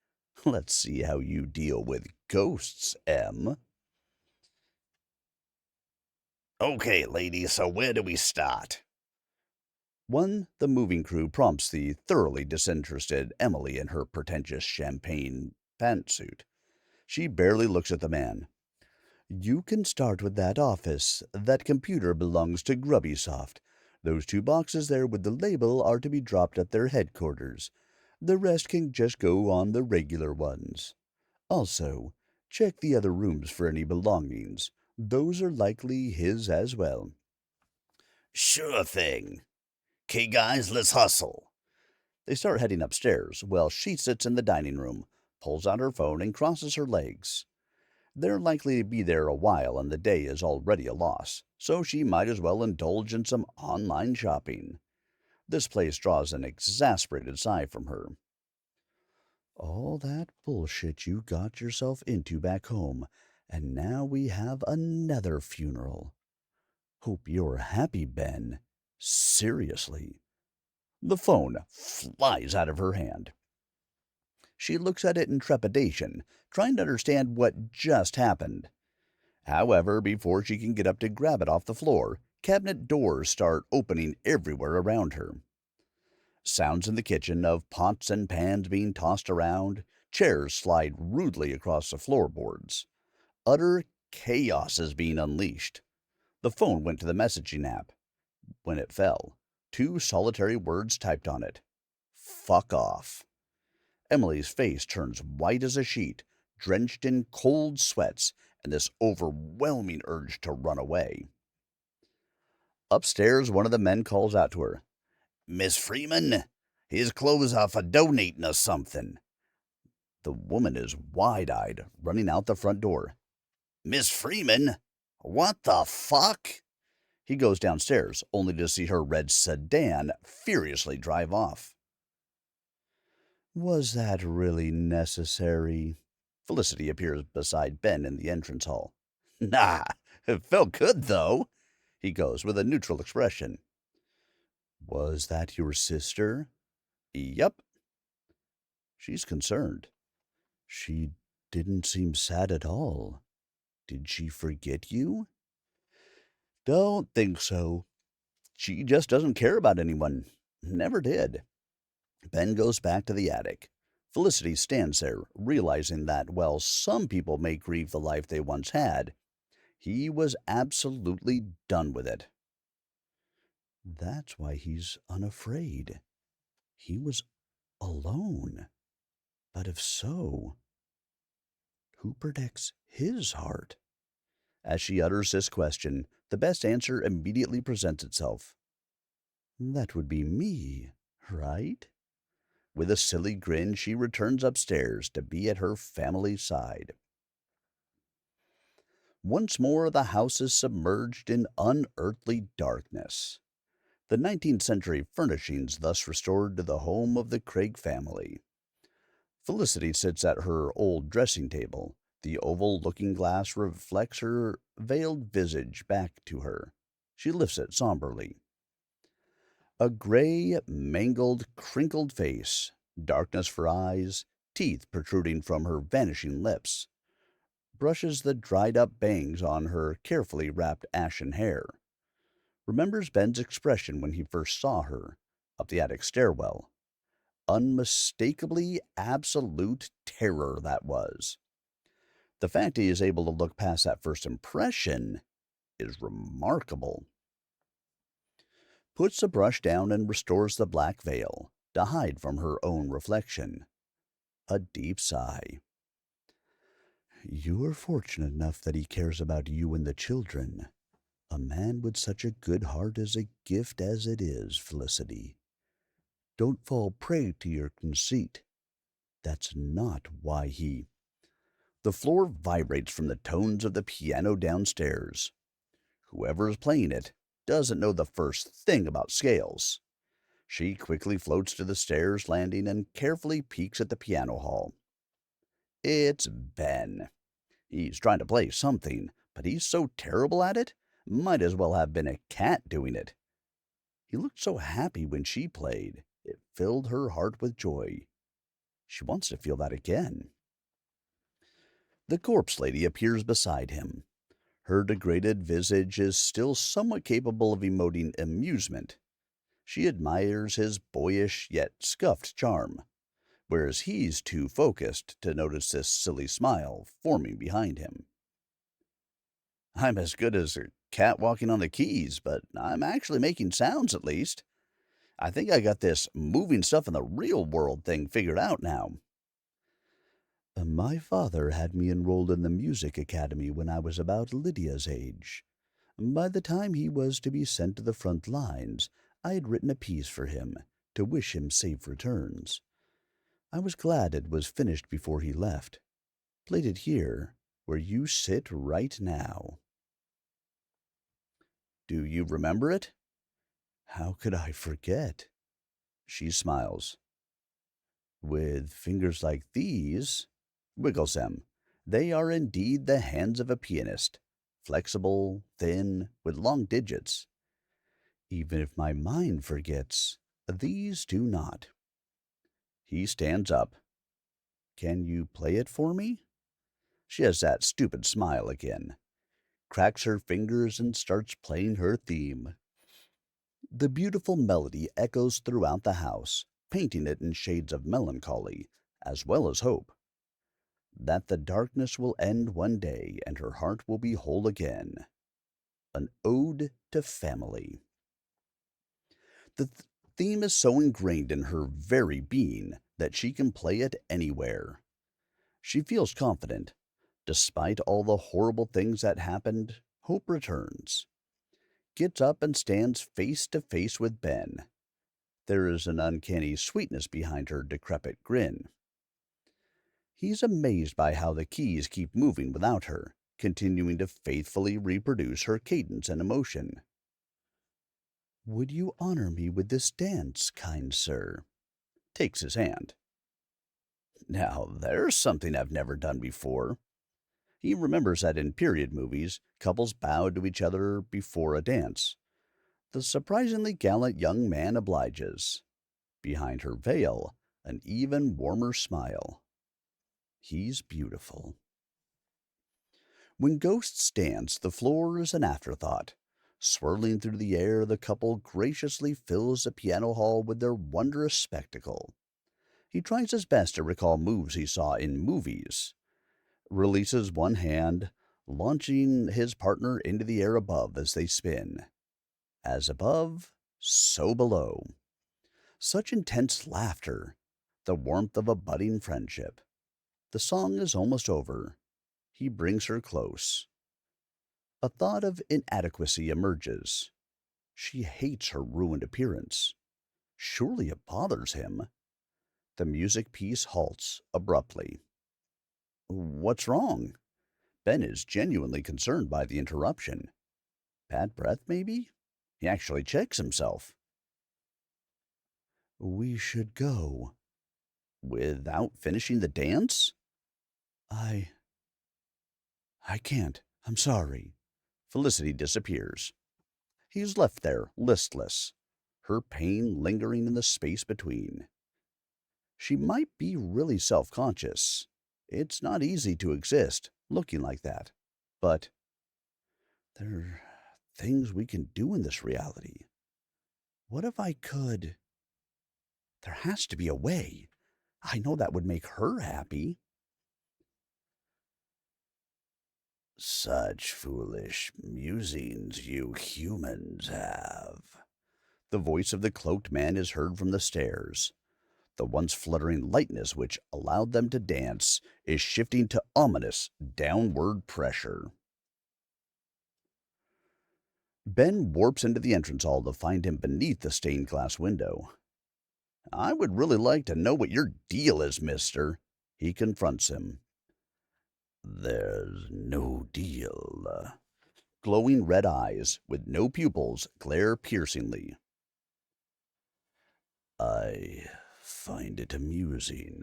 Let's see how you deal with ghosts, Em. Okay, ladies, so where do we start? 1. The moving crew prompts the thoroughly disinterested Emily in her pretentious champagne pantsuit. She barely looks at the man. You can start with that office. That computer belongs to Grubbysoft. Those 2 boxes there with the label are to be dropped at their headquarters. The rest can just go on the regular ones. Also, check the other rooms for any belongings. Those are likely his as well. Sure thing. 'Kay, guys, let's hustle. They start heading upstairs, while she sits in the dining room, pulls out her phone, and crosses her legs. They're likely to be there a while, and the day is already a loss, so she might as well indulge in some online shopping. This place draws an exasperated sigh from her. All that bullshit you got yourself into back home, and now we have another funeral. Hope you're happy, Ben. Seriously. The phone flies out of her hand. She looks at it in trepidation, trying to understand what just happened. However, before she can get up to grab it off the floor, cabinet doors start opening everywhere around her. Sounds in the kitchen of pots and pans being tossed around, chairs slide rudely across the floorboards. Utter chaos is being unleashed. The phone went to the messaging app. When it fell, 2 solitary words typed on it. Fuck off. Emily's face turns white as a sheet, drenched in cold sweats and this overwhelming urge to run away. Upstairs, one of the men calls out to her. Miss Freeman, his clothes are for donating us something. The woman is wide-eyed, running out the front door. Miss Freeman? What the fuck? He goes downstairs, only to see her red sedan furiously drive off. Was that really necessary? Felicity appears beside Ben in the entrance hall. Nah, it felt good, though, he goes with a neutral expression. Was that your sister? Yep. She's concerned. She didn't seem sad at all. Did she forget you? Don't think so. She just doesn't care about anyone. Never did. Ben goes back to the attic. Felicity stands there, realizing that while some people may grieve the life they once had, he was absolutely done with it. That's why he's unafraid. He was alone. But if so, who protects his heart? As she utters this question, the best answer immediately presents itself. That would be me, right? With a silly grin, she returns upstairs to be at her family's side. Once more, the house is submerged in unearthly darkness. The 19th century furnishings thus restored to the home of the Craig family. Felicity sits at her old dressing table. The oval looking glass reflects her veiled visage back to her. She lifts it somberly. A gray, mangled, crinkled face, darkness for eyes, teeth protruding from her vanishing lips. Brushes the dried up bangs on her carefully wrapped ashen hair. Remembers Ben's expression when he first saw her, up the attic stairwell. Unmistakably absolute terror that was. The fact he is able to look past that first impression is remarkable. Puts the brush down and restores the black veil to hide from her own reflection. A deep sigh. You are fortunate enough that he cares about you and the children. A man with such a good heart is a gift as it is, Felicity. Don't fall prey to your conceit. That's not why he... The floor vibrates from the tones of the piano downstairs. Whoever is playing it doesn't know the first thing about scales. She quickly floats to the stairs landing and carefully peeks at the piano hall. It's Ben. He's trying to play something, but he's so terrible at it Might as well have been a cat doing it. He looked so happy when she played. It filled her heart with joy. She wants to feel that again. The corpse lady appears beside him. Her degraded visage is still somewhat capable of emoting amusement. She admires his boyish yet scuffed charm, whereas he's too focused to notice this silly smile forming behind him. I'm as good as a cat walking on the keys, but I'm actually making sounds at least. I think I got this moving stuff in the real world thing figured out now. My father had me enrolled in the music academy when I was about Lydia's age. By the time he was to be sent to the front lines, I had written a piece for him to wish him safe returns. I was glad it was finished before he left. Played it here, where you sit right now. Do you remember it? How could I forget? She smiles. With fingers like these, Wiggles them. They are indeed the hands of a pianist. Flexible, thin, with long digits. even if my mind forgets, these do not. He stands up. Can you play it for me? She has that stupid smile again. Cracks her fingers and starts playing her theme. The beautiful melody echoes throughout the house, painting it in shades of melancholy, as well as hope. That the darkness will end one day and her heart will be whole again. An ode to family. The theme is so ingrained in her very being that she can play it anywhere. She feels confident. Despite all the horrible things that happened, hope returns. Gets up and stands face to face with Ben. There is an uncanny sweetness behind her decrepit grin. He's amazed by how the keys keep moving without her, continuing to faithfully reproduce her cadence and emotion. Would you honor me with this dance, kind sir? Takes his hand. Now, there's something I've never done before. He remembers that in period movies, couples bowed to each other before a dance. The surprisingly gallant young man obliges. Behind her veil, an even warmer smile. He's beautiful. When ghosts dance, the floor is an afterthought. Swirling through the air, the couple graciously fills the piano hall with their wondrous spectacle. He tries his best to recall moves he saw in movies. Releases one hand, launching his partner into the air above as they spin. As above, so below. Such intense laughter, the warmth of a budding friendship. The song is almost over. He brings her close. A thought of inadequacy emerges. She hates her ruined appearance. Surely it bothers him. The music piece halts abruptly. What's wrong? Ben is genuinely concerned by the interruption. Bad breath, maybe? He actually checks himself. We should go. Without finishing the dance? I can't. I'm sorry. Felicity disappears. He's left there, listless, her pain lingering in the space between. She might be really self-conscious. It's not easy to exist looking like that. But there are things we can do in this reality. What if I could? There has to be a way. I know that would make her happy. Such foolish musings you humans have. The voice of the cloaked man is heard from the stairs. The once fluttering lightness which allowed them to dance is shifting to ominous downward pressure. Ben warps into the entrance hall to find him beneath the stained glass window. I would really like to know what your deal is, mister. He confronts him. There's no deal. Glowing red eyes, with no pupils, glare piercingly. I find it amusing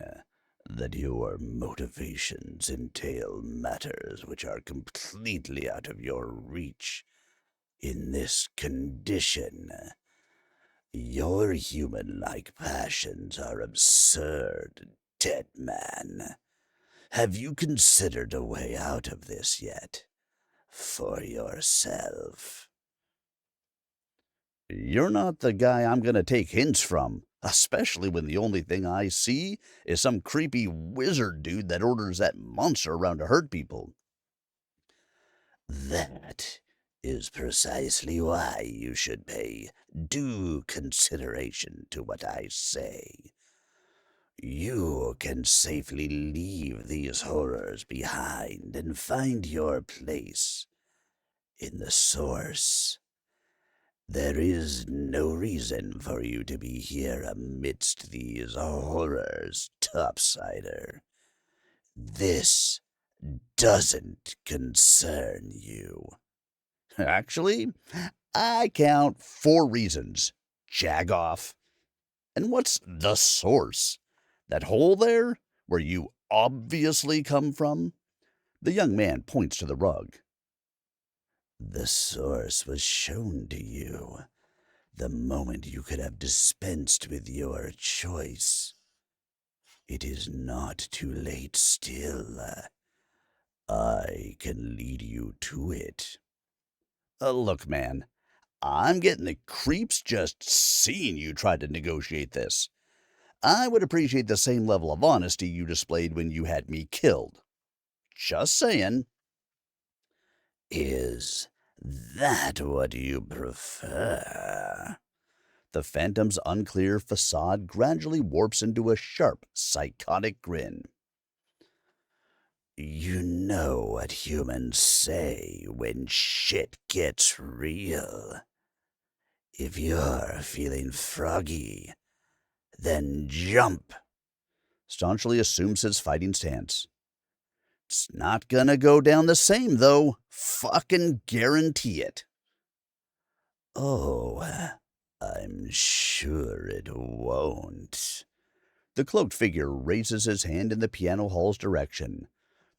that your motivations entail matters which are completely out of your reach. In this condition, your human-like passions are absurd, dead man. Have you considered a way out of this yet? For yourself? You're not the guy I'm gonna take hints from, especially when the only thing I see is some creepy wizard dude that orders that monster around to hurt people. That is precisely why you should pay due consideration to what I say. You can safely leave these horrors behind and find your place in the source. There is no reason for you to be here amidst these horrors, Topsider. This doesn't concern you. Actually, I count 4 reasons. Jagoff. And what's the source? That hole there, where you obviously come from? The young man points to the rug. The source was shown to you the moment you could have dispensed with your choice. It is not too late still. I can lead you to it. Look, man, I'm getting the creeps just seeing you try to negotiate this. I would appreciate the same level of honesty you displayed when you had me killed. Just saying. Is that what you prefer? The phantom's unclear facade gradually warps into a sharp, psychotic grin. You know what humans say when shit gets real. If you're feeling froggy, then jump. Staunchly assumes his fighting stance. It's not gonna go down the same, though. Fucking guarantee it. Oh, I'm sure it won't. The cloaked figure raises his hand in the piano hall's direction.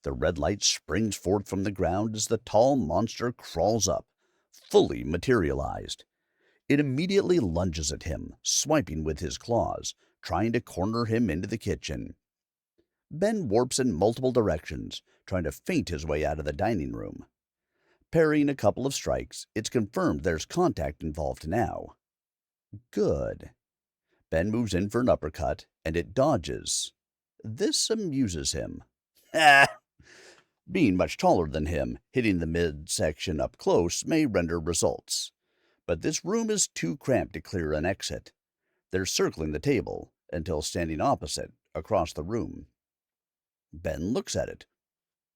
The red light springs forth from the ground as the tall monster crawls up, fully materialized. It immediately lunges at him, swiping with his claws, trying to corner him into the kitchen. Ben warps in multiple directions, trying to feint his way out of the dining room. Parrying a couple of strikes, it's confirmed there's contact involved now. Good. Ben moves in for an uppercut, and it dodges. This amuses him. Ah! Being much taller than him, hitting the midsection up close may render results. But this room is too cramped to clear an exit. They're circling the table until standing opposite, across the room. Ben looks at it.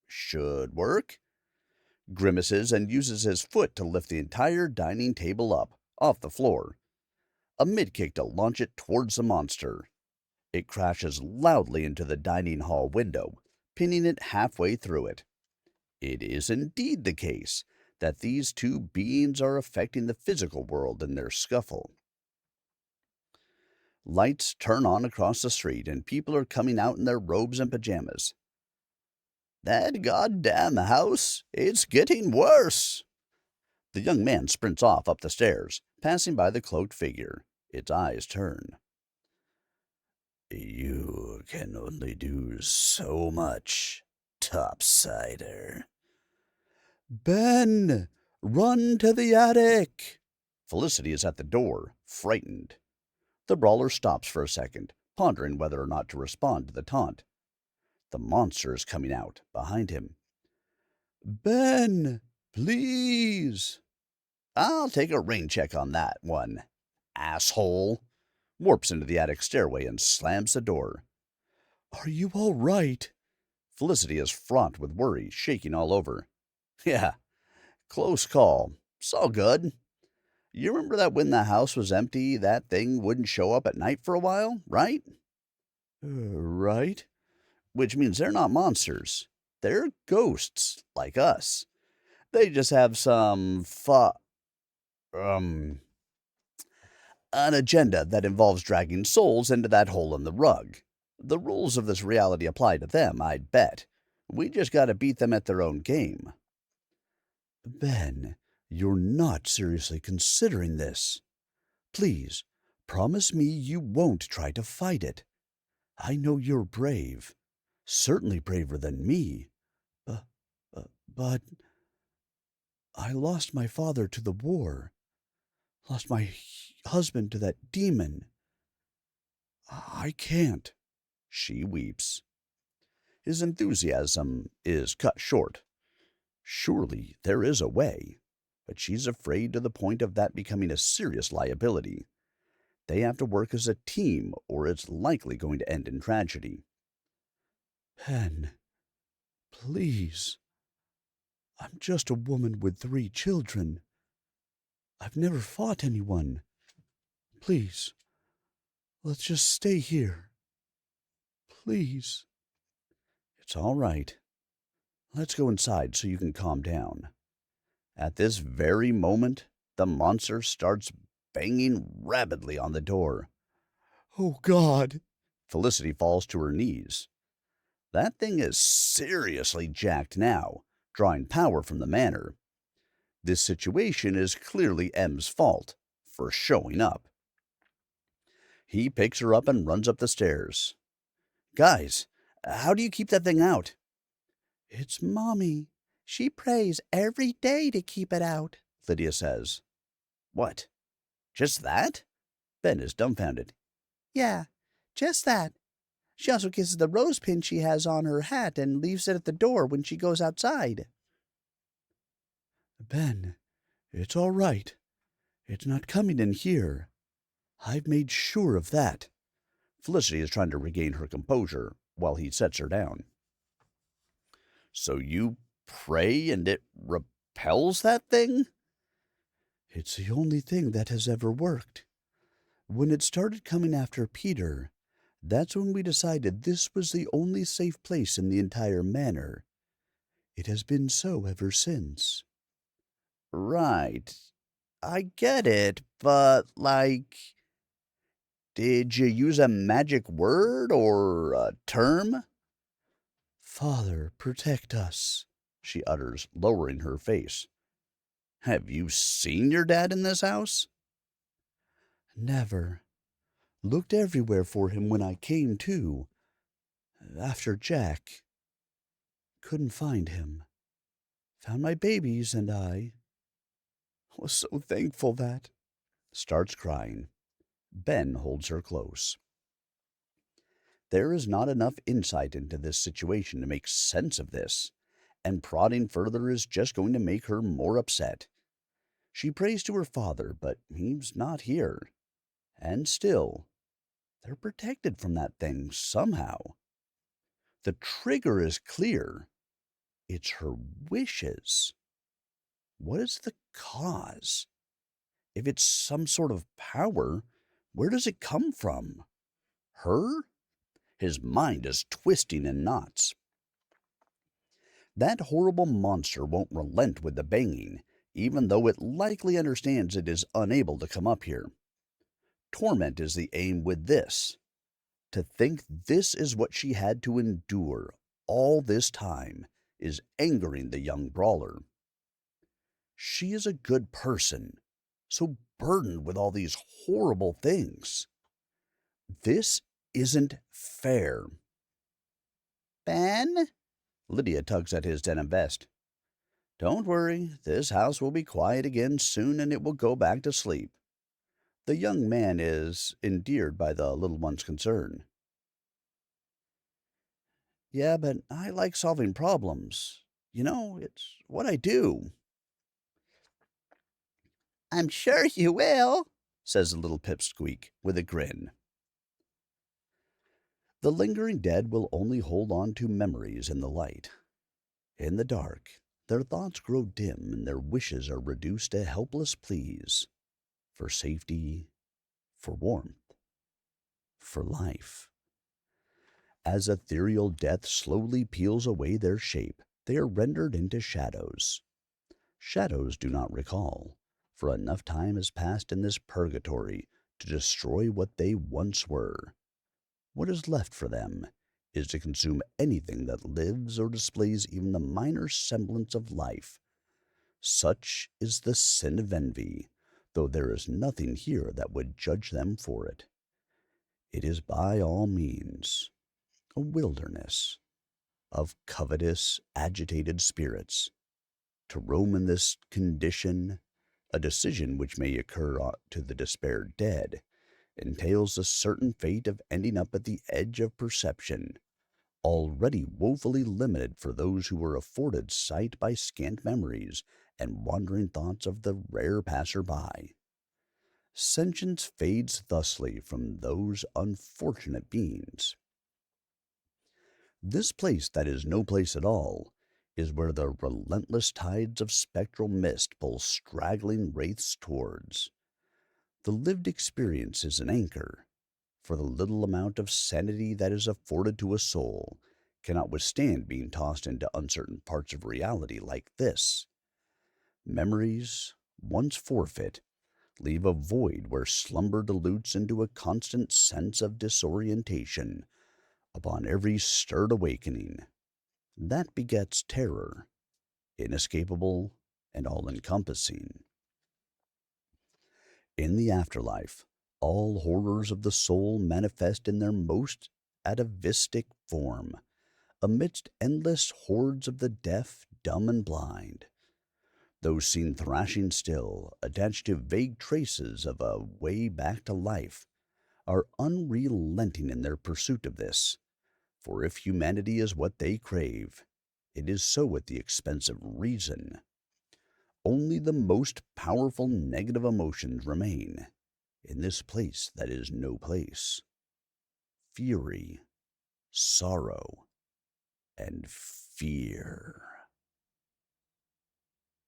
Should work. Grimaces and uses his foot to lift the entire dining table up, off the floor. A mid-kick to launch it towards the monster. It crashes loudly into the dining hall window, pinning it halfway through it. It is indeed the case that these two beings are affecting the physical world in their scuffle. Lights turn on across the street, and people are coming out in their robes and pajamas. That goddamn house, it's getting worse. The young man sprints off up the stairs, passing by the cloaked figure. Its eyes turn. You can only do so much, Topsider. Ben! Run to the attic! Felicity is at the door, frightened. The brawler stops for a second, pondering whether or not to respond to the taunt. The monster is coming out, behind him. Ben! Please! I'll take a rain check on that one, asshole. Warps into the attic stairway and slams the door. Are you all right? Felicity is fraught with worry, shaking all over. Yeah, close call. It's all good. You remember that when the house was empty, that thing wouldn't show up at night for a while, right? Right. Which means they're not monsters. They're ghosts, like us. They just have some an agenda that involves dragging souls into that hole in the rug. The rules of this reality apply to them, I'd bet. We just gotta beat them at their own game. Ben, You're not seriously considering this. Please, promise me you won't try to fight it. I know you're brave, certainly braver than me, but, but I lost my father to the war, lost my husband to that demon. I can't. She weeps. His enthusiasm is cut short. Surely there is a way, but she's afraid to the point of that becoming a serious liability. They have to work as a team, or it's likely going to end in tragedy. Ben, please. I'm just a woman with 3 children. I've never fought anyone. Please, let's just stay here. Please. It's all right. Let's go inside so you can calm down. At this very moment, the monster starts banging rapidly on the door. Oh, God. Felicity falls to her knees. That thing is seriously jacked now, drawing power from the manor. This situation is clearly M's fault for showing up. He picks her up and runs up the stairs. Guys, how do you keep that thing out? It's Mommy. She prays every day to keep it out, Lydia says. What? Just that? Ben is dumbfounded. Yeah, just that. She also kisses the rose pin she has on her hat and leaves it at the door when she goes outside. Ben, it's all right. It's not coming in here. I've made sure of that. Felicity is trying to regain her composure while he sets her down. So you pray and it repels that thing? It's the only thing that has ever worked. When it started coming after Peter, that's when we decided this was the only safe place in the entire manor. It has been so ever since. Right. I get it, but, did you use a magic word or a term? Father, protect us, She utters, lowering her face. Have you seen your dad in this house? Never. Looked everywhere for him when I came to. After Jack. Couldn't find him. Found my babies and I. Was so thankful that. Starts crying. Ben holds her close. There is not enough insight into this situation to make sense of this, and prodding further is just going to make her more upset. She prays to her father, but he's not here. And still, they're protected from that thing somehow. The trigger is clear. It's her wishes. What is the cause? If it's some sort of power, where does it come from? Her? His mind is twisting in knots. That horrible monster won't relent with the banging, even though it likely understands it is unable to come up here. Torment is the aim with this. To think this is what she had to endure all this time is angering the young brawler. She is a good person, so burdened with all these horrible things. This isn't fair. Ben? Lydia tugs at his denim vest. Don't worry, this house will be quiet again soon and it will go back to sleep. The young man is endeared by the little one's concern. Yeah, but I like solving problems. You know, it's what I do. I'm sure you will, says the little pipsqueak with a grin. The lingering dead will only hold on to memories in the light. In the dark, their thoughts grow dim and their wishes are reduced to helpless pleas for safety, for warmth, for life. As ethereal death slowly peels away their shape, they are rendered into shadows. Shadows do not recall, for enough time has passed in this purgatory to destroy what they once were. What is left for them is to consume anything that lives or displays even the minor semblance of life, Such is the sin of envy, though there is nothing here that would judge them for it. It is by all means a wilderness of covetous, agitated spirits. To roam in this condition, a decision which may occur to the despaired dead, entails the certain fate of ending up at the edge of perception, already woefully limited for those who were afforded sight by scant memories and wandering thoughts of the rare passer-by. Sentience fades thusly from those unfortunate beings. This place that is no place at all is where the relentless tides of spectral mist pull straggling wraiths towards. The lived experience is an anchor, for the little amount of sanity that is afforded to a soul cannot withstand being tossed into uncertain parts of reality like this. Memories, once forfeit, leave a void where slumber dilutes into a constant sense of disorientation upon every stirred awakening. That begets terror, inescapable and all-encompassing. In the afterlife, all horrors of the soul manifest in their most atavistic form, amidst endless hordes of the deaf, dumb, and blind. Those seen thrashing still, attached to vague traces of a way back to life, are unrelenting in their pursuit of this, for if humanity is what they crave, it is so at the expense of reason. Only the most powerful negative emotions remain in this place that is no place: fury, sorrow, and fear.